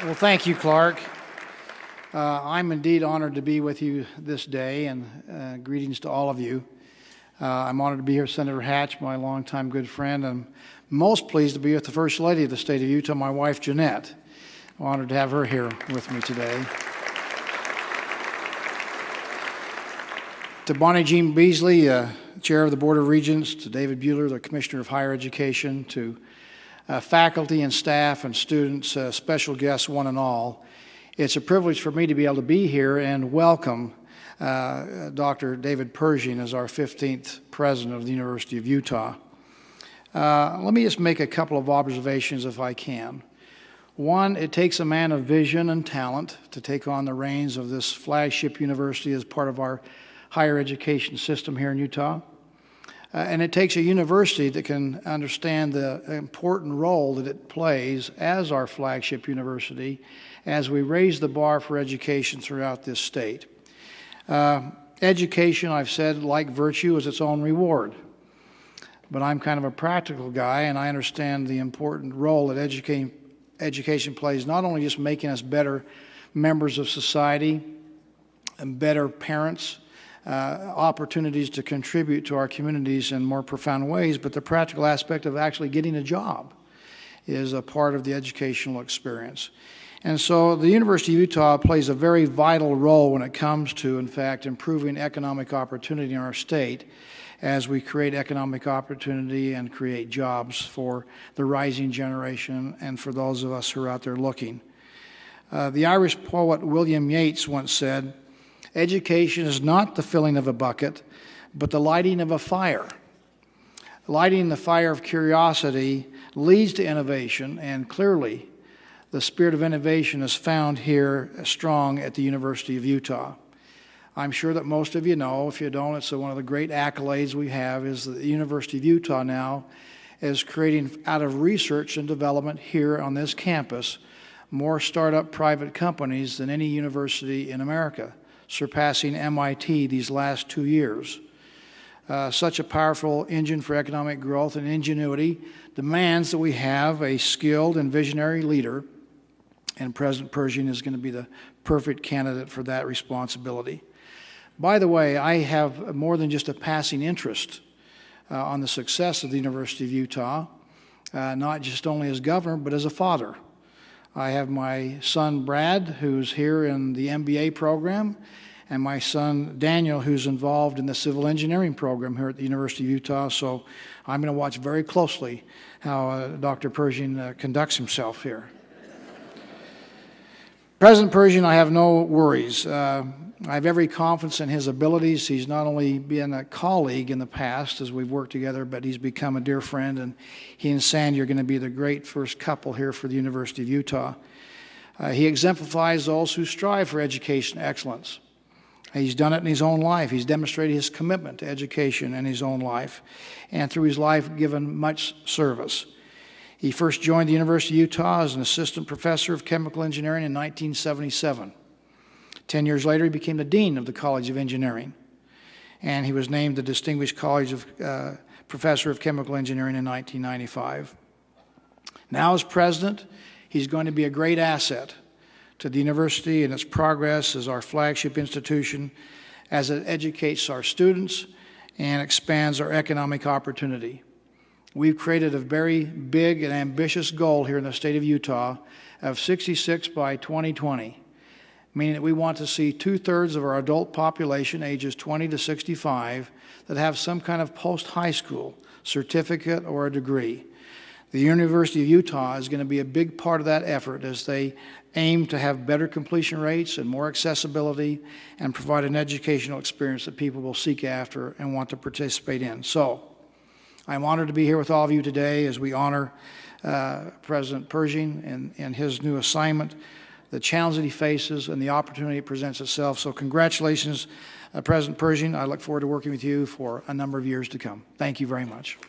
Well, thank you, Clark. I'm indeed honored to be with you this day, and greetings to all of you. I'm honored to be here with Senator Hatch, my longtime good friend. I'm most pleased to be with the First Lady of the state of Utah, my wife, Jeanette. I'm honored to have her here with me today. To Bonnie Jean Beasley, Chair of the Board of Regents, to David Buehler, the Commissioner of Higher Education, to faculty and staff and students, special guests, one and all. It's a privilege for me to be able to be here and welcome Dr. David Pershing as our 15th president of the University of Utah. Let me just make a couple of observations if I can. One, it takes a man of vision and talent to take on the reins of this flagship university as part of our higher education system here in Utah. And it takes a university that can understand the important role that it plays as our flagship university as we raise the bar for education throughout this state. Education, I've said, like virtue, is its own reward. But I'm kind of a practical guy, and I understand the important role that education plays, not only just making us better members of society and better parents, opportunities to contribute to our communities in more profound ways, but the practical aspect of actually getting a job is a part of the educational experience. And so the University of Utah plays a very vital role when it comes to, in fact, improving economic opportunity in our state as we create economic opportunity and create jobs for the rising generation and for those of us who are out there looking. The Irish poet William Yeats once said, "Education is not the filling of a bucket, but the lighting of a fire." Lighting the fire of curiosity leads to innovation, and clearly the spirit of innovation is found here strong at the University of Utah. I'm sure that most of you know. If you don't, it's one of the great accolades we have is that the University of Utah now is creating, out of research and development here on this campus, more startup private companies than any university in America, surpassing MIT these last 2 years. Such a powerful engine for economic growth and ingenuity demands that we have a skilled and visionary leader, and President Pershing is going to be the perfect candidate for that responsibility. By the way, I have more than just a passing interest on the success of the University of Utah, not just only as governor, but as a father. I have my son Brad, who's here in the MBA program, and my son Daniel, who's involved in the civil engineering program here at the University of Utah. So I'm going to watch very closely how Dr. Pershing conducts himself here. President Pershing, I have no worries. I have every confidence in his abilities. He's not only been a colleague in the past as we've worked together, but he's become a dear friend, and he and Sandy are going to be the great first couple here for the University of Utah. He exemplifies those who strive for education excellence. He's done it in his own life. He's demonstrated his commitment to education in his own life, and through his life given much service. He first joined the University of Utah as an assistant professor of chemical engineering in 1977. 10 years later, he became the dean of the College of Engineering, and he was named the Distinguished Professor of Chemical Engineering in 1995. Now, as president, he's going to be a great asset to the university and its progress as our flagship institution, as it educates our students and expands our economic opportunity. We've created a very big and ambitious goal here in the state of Utah of 66 by 2020. Meaning that we want to see 2/3 of our adult population, ages 20 to 65, that have some kind of post-high school certificate or a degree. The University of Utah is going to be a big part of that effort as they aim to have better completion rates and more accessibility and provide an educational experience that people will seek after and want to participate in. So I'm honored to be here with all of you today as we honor President Pershing and his new assignment, the challenge that he faces, and the opportunity that presents itself. So congratulations, President Pershing. I look forward to working with you for a number of years to come. Thank you very much.